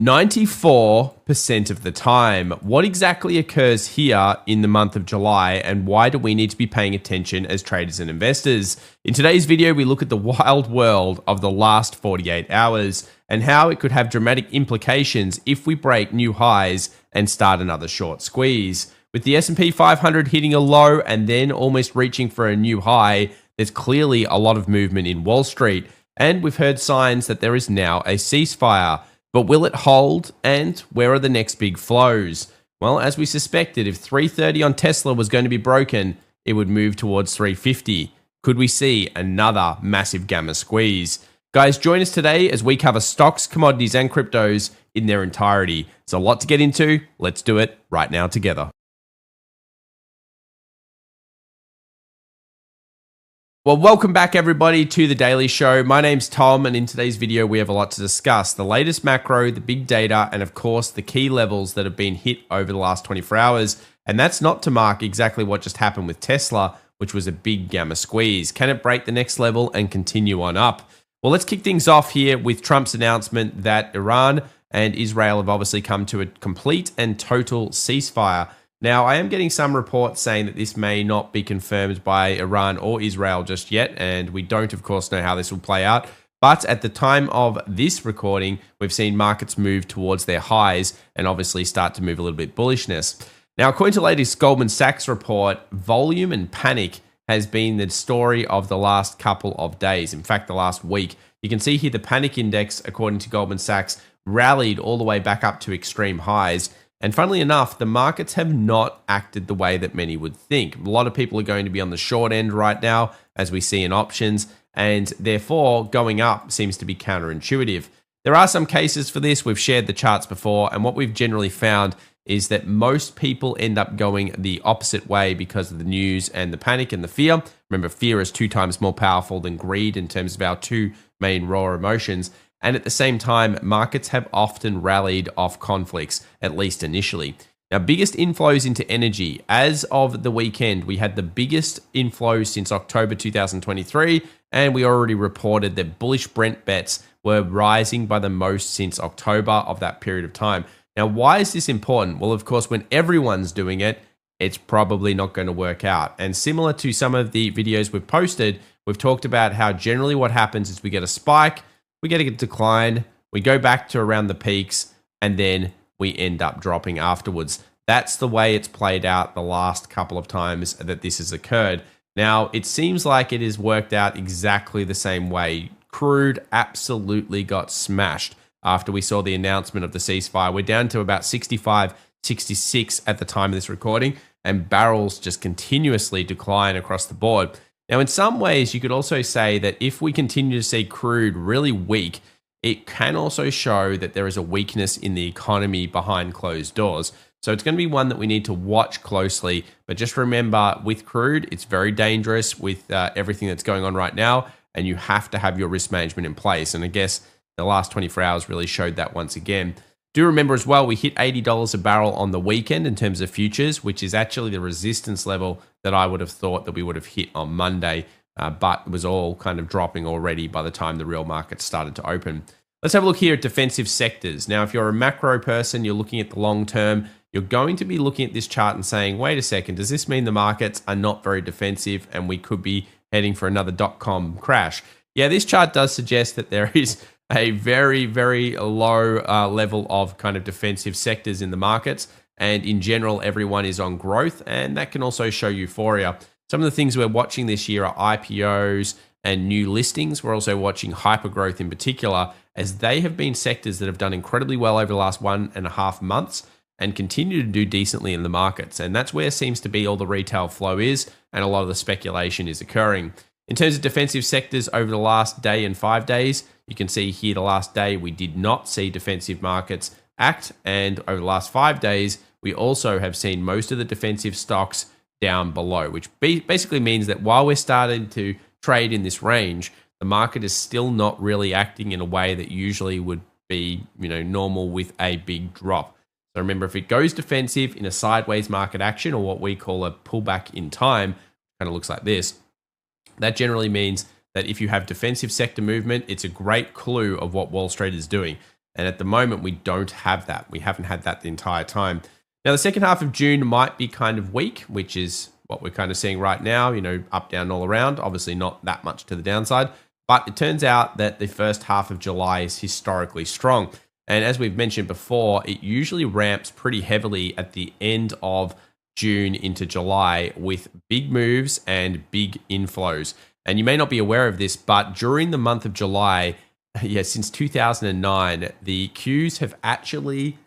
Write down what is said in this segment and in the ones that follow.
94% of the time. What exactly occurs here in the month of July, and why do we need to be paying attention as traders and investors? In today's video, we look at the wild world of the last 48 hours and how it could have dramatic implications if we break new highs and start another short squeeze. With the S&P 500 hitting a low and then almost reaching for a new high, there's clearly a lot of movement in Wall Street, and we've heard signs that there is now a ceasefire. But will it hold, and where are the next big flows? Well, as we suspected, if 330 on Tesla was going to be broken, it would move towards 350. Could we see another massive gamma squeeze? Guys, join us today as we cover stocks, commodities, and cryptos in their entirety. It's a lot to get into. Let's do it right now together. Well, welcome back everybody to The Daily Show. My name's Tom, and in today's video we have a lot to discuss. The latest macro, the big data, and of course the key levels that have been hit over the last 24 hours. And that's not to mark exactly what just happened with Tesla, which was a big gamma squeeze. Can it break the next level and continue on up? Well, let's kick things off here with Trump's announcement that Iran and Israel have obviously come to a complete and total ceasefire. Now, I am getting some reports saying that this may not be confirmed by Iran or Israel just yet, and we don't, of course, know how this will play out. But at the time of this recording, we've seen markets move towards their highs and obviously start to move a little bit bullishness. Now, according to the latest Goldman Sachs report, volume and panic has been the story of the last couple of days. In fact, the last week. You can see here the panic index, according to Goldman Sachs, rallied all the way back up to extreme highs. And funnily enough, the markets have not acted the way that many would think. A lot of people are going to be on the short end right now, as we see in options, and therefore going up seems to be counterintuitive. There are some cases for this. We've shared the charts before, and what we've generally found is that most people end up going the opposite way because of the news and the panic and the fear. Remember, fear is 2 times more powerful than greed in terms of our two main raw emotions. And at the same time, markets have often rallied off conflicts, at least initially. Now, biggest inflows into energy. As of the weekend, we had the biggest inflows since October 2023, and we already reported that bullish Brent bets were rising by the most since October of that period of time. Now, why is this important? Well, of course, when everyone's doing it, it's probably not going to work out. And similar to some of the videos we've posted, we've talked about how generally what happens is we get a spike, we get a decline, we go back to around the peaks, and then we end up dropping afterwards. That's the way it's played out the last couple of times that this has occurred. Now, it seems like it has worked out exactly the same way. Crude absolutely got smashed after we saw the announcement of the ceasefire. We're down to about 65, 66 at the time of this recording, and barrels just continuously decline across the board. Now, in some ways, you could also say that if we continue to see crude really weak, it can also show that there is a weakness in the economy behind closed doors. So it's going to be one that we need to watch closely. But just remember, with crude, it's very dangerous with everything that's going on right now, and you have to have your risk management in place. And I guess the last 24 hours really showed that once again. Do remember as well, we hit $80 a barrel on the weekend in terms of futures, which is actually the resistance level that I would have thought that we would have hit on Monday, but it was all kind of dropping already by the time the real market started to open. Let's have a look here at defensive sectors. Now, if you're a macro person, you're looking at the long term, you're going to be looking at this chart and saying, wait a second, does this mean the markets are not very defensive and we could be heading for another .com crash? Yeah, this chart does suggest that there is a very, very low level of kind of defensive sectors in the markets. And in general, everyone is on growth, and that can also show euphoria. Some of the things we're watching this year are IPOs and new listings. We're also watching hypergrowth in particular, as they have been sectors that have done incredibly well over the last 1.5 months and continue to do decently in the markets. And that's where seems to be all the retail flow is, and a lot of the speculation is occurring. In terms of defensive sectors over the last day and 5 days, you can see here the last day we did not see defensive markets act, and over the last 5 days we also have seen most of the defensive stocks down below, which basically means that while we're starting to trade in this range, the market is still not really acting in a way that usually would be, normal with a big drop. So remember, if it goes defensive in a sideways market action, or what we call a pullback in time, kind of looks like this, that generally means that if you have defensive sector movement, it's a great clue of what Wall Street is doing. And at the moment, we don't have that. We haven't had that the entire time. Now, the second half of June might be kind of weak, which is what we're kind of seeing right now, up, down, all around. Obviously not that much to the downside, but it turns out that the first half of July is historically strong. And as we've mentioned before, it usually ramps pretty heavily at the end of June into July with big moves and big inflows. And you may not be aware of this, but during the month of July, since 2009, the Qs have actually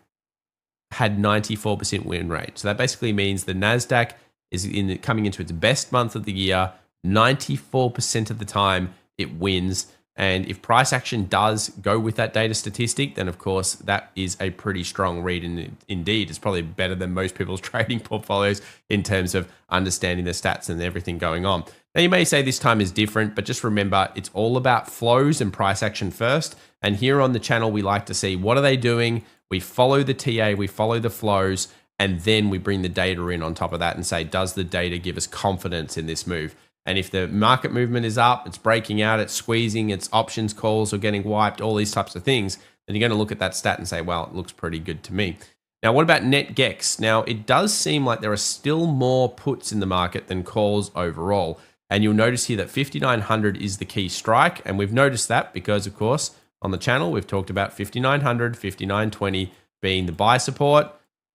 had 94% win rate. So that basically means the Nasdaq is coming into its best month of the year. 94% of the time it wins. And if price action does go with that data statistic, then of course that is a pretty strong read. And indeed, it's probably better than most people's trading portfolios in terms of understanding the stats and everything going on. Now, you may say this time is different, but just remember, it's all about flows and price action first. And here on the channel, we like to see what are they doing. We follow the TA, we follow the flows, and then we bring the data in on top of that and say, does the data give us confidence in this move? And if the market movement is up, it's breaking out, it's squeezing, its options calls are getting wiped, all these types of things, then you're going to look at that stat and say, well, it looks pretty good to me. Now, what about net gex? Now, it does seem like there are still more puts in the market than calls overall. And you'll notice here that 5,900 is the key strike. And we've noticed that because, of course, on the channel, we've talked about 5,900, 5,920 being the buy support.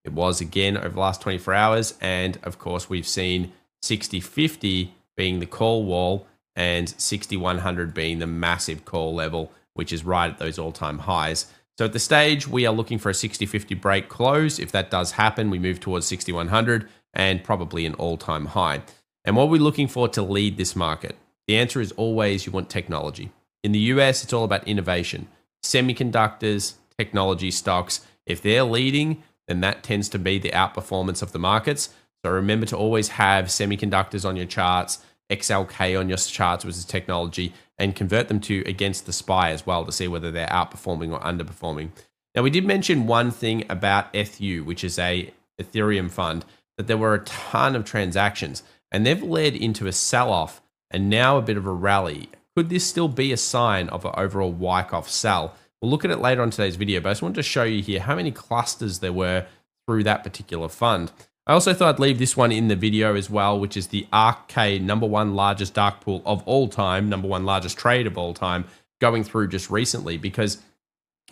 It was again over the last 24 hours. And of course, we've seen 6050 being the call wall and 6,100 being the massive call level, which is right at those all-time highs. So at the stage, we are looking for a 6050 break close. If that does happen, we move towards 6,100 and probably an all-time high. And what are we looking for to lead this market? The answer is always you want technology. In the US, it's all about innovation. Semiconductors, technology stocks, if they're leading, then that tends to be the outperformance of the markets. So remember to always have semiconductors on your charts, XLK on your charts, which is technology, and convert them to against the SPY as well to see whether they're outperforming or underperforming. Now, we did mention one thing about ETHU, which is a Ethereum fund, that there were a ton of transactions and they've led into a sell-off and now a bit of a rally. Could this still be a sign of an overall Wyckoff sell? We'll look at it later on today's video, but I just wanted to show you here how many clusters there were through that particular fund. I also thought I'd leave this one in the video as well, which is the ARK-K, #1 largest dark pool of all time, #1 largest trade of all time, going through just recently, because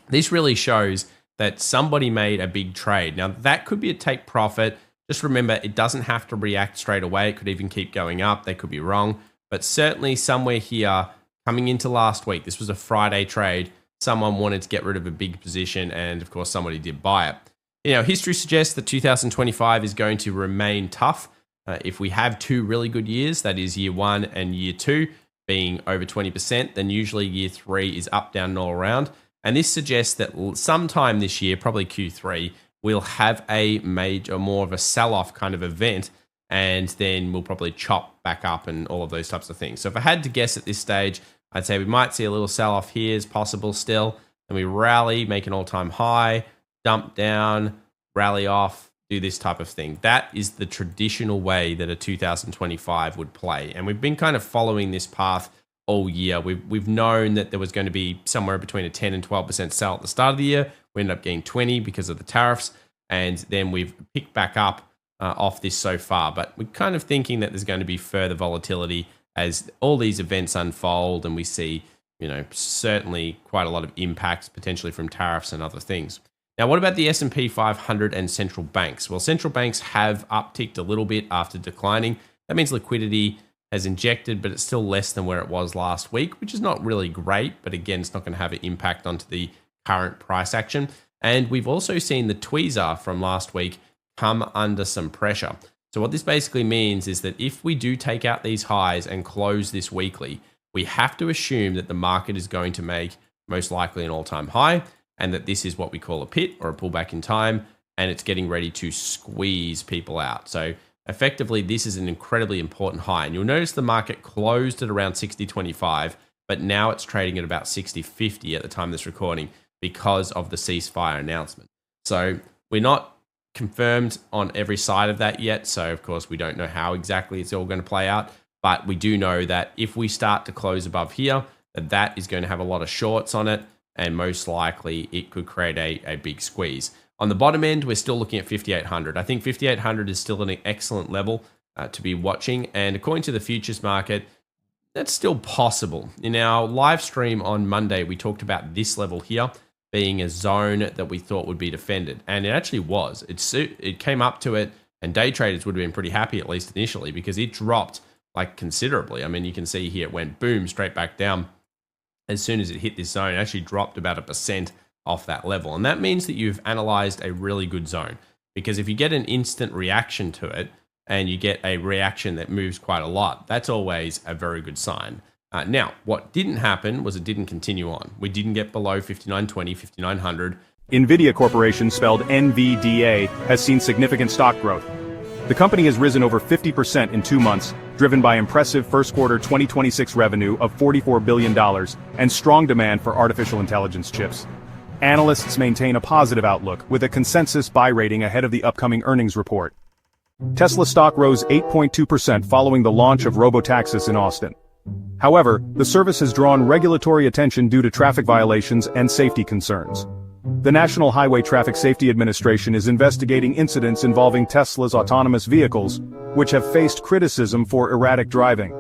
this really shows that somebody made a big trade. Now, that could be a take profit. Just remember, it doesn't have to react straight away. It could even keep going up. They could be wrong. But certainly somewhere here, coming into last week, this was a Friday trade, someone wanted to get rid of a big position, and of course, somebody did buy it. History suggests that 2025 is going to remain tough. If we have two really good years, that is year one and year two, being over 20%, then usually year three is up, down, and all around. And this suggests that sometime this year, probably Q3, we'll have a major, more of a sell-off kind of event, and then we'll probably chop back up and all of those types of things. So if I had to guess at this stage, I'd say we might see a little sell-off here is possible still, and we rally, make an all-time high, dump down, rally off, do this type of thing. That is the traditional way that a 2025 would play. And we've been kind of following this path all year. We've known that there was going to be somewhere between a 10 and 12% sell at the start of the year. We ended up getting 20 because of the tariffs. And then we've picked back up off this so far. But we're kind of thinking that there's going to be further volatility as all these events unfold and we see, certainly quite a lot of impacts potentially from tariffs and other things. Now, what about the S&P 500 and central banks? Well, central banks have upticked a little bit after declining. That means liquidity has injected, but it's still less than where it was last week, which is not really great. But again, it's not going to have an impact onto the current price action. And we've also seen the tweezer from last week come under some pressure. So what this basically means is that if we do take out these highs and close this weekly, we have to assume that the market is going to make most likely an all-time high, and that this is what we call a pit or a pullback in time, and it's getting ready to squeeze people out. So effectively, this is an incredibly important high. And you'll notice the market closed at around 60.25, but now it's trading at about 60.50 at the time of this recording because of the ceasefire announcement. So we're not confirmed on every side of that yet. So of course, we don't know how exactly it's all going to play out, but we do know that if we start to close above here, that is going to have a lot of shorts on it. and most likely it could create a big squeeze. On the bottom end, we're still looking at 5,800. I think 5,800 is still an excellent level to be watching, and according to the futures market, that's still possible. In our live stream on Monday, we talked about this level here being a zone that we thought would be defended, and it actually was. It came up to it, and day traders would have been pretty happy, at least initially, because it dropped like considerably. I mean, you can see here it went boom straight back down as soon as it hit this zone. It actually dropped about 1% off that level, and that means that you've analyzed a really good zone, because if you get an instant reaction to it and you get a reaction that moves quite a lot, that's always a very good sign. Now, what didn't happen was it didn't continue on. We didn't get below 5920, 5900. NVIDIA Corporation, spelled NVDA, has seen significant stock growth. The company has risen over 50% in 2 months, driven by impressive first quarter 2026 revenue of $44 billion and strong demand for artificial intelligence chips. Analysts maintain a positive outlook, with a consensus buy rating ahead of the upcoming earnings report. Tesla stock rose 8.2% following the launch of Robotaxis in Austin. However, the service has drawn regulatory attention due to traffic violations and safety concerns. The National Highway Traffic Safety Administration is investigating incidents involving Tesla's autonomous vehicles, which have faced criticism for erratic driving.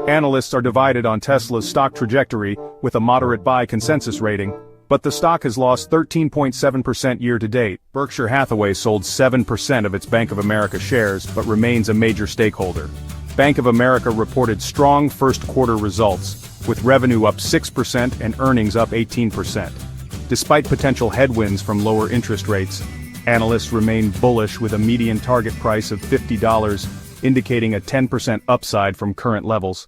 Analysts are divided on Tesla's stock trajectory, with a moderate buy consensus rating, but the stock has lost 13.7% year-to-date. Berkshire Hathaway sold 7% of its Bank of America shares but remains a major stakeholder. Bank of America reported strong first-quarter results, with revenue up 6% and earnings up 18%. Despite potential headwinds from lower interest rates, analysts remain bullish with a median target price of $50, indicating a 10% upside from current levels.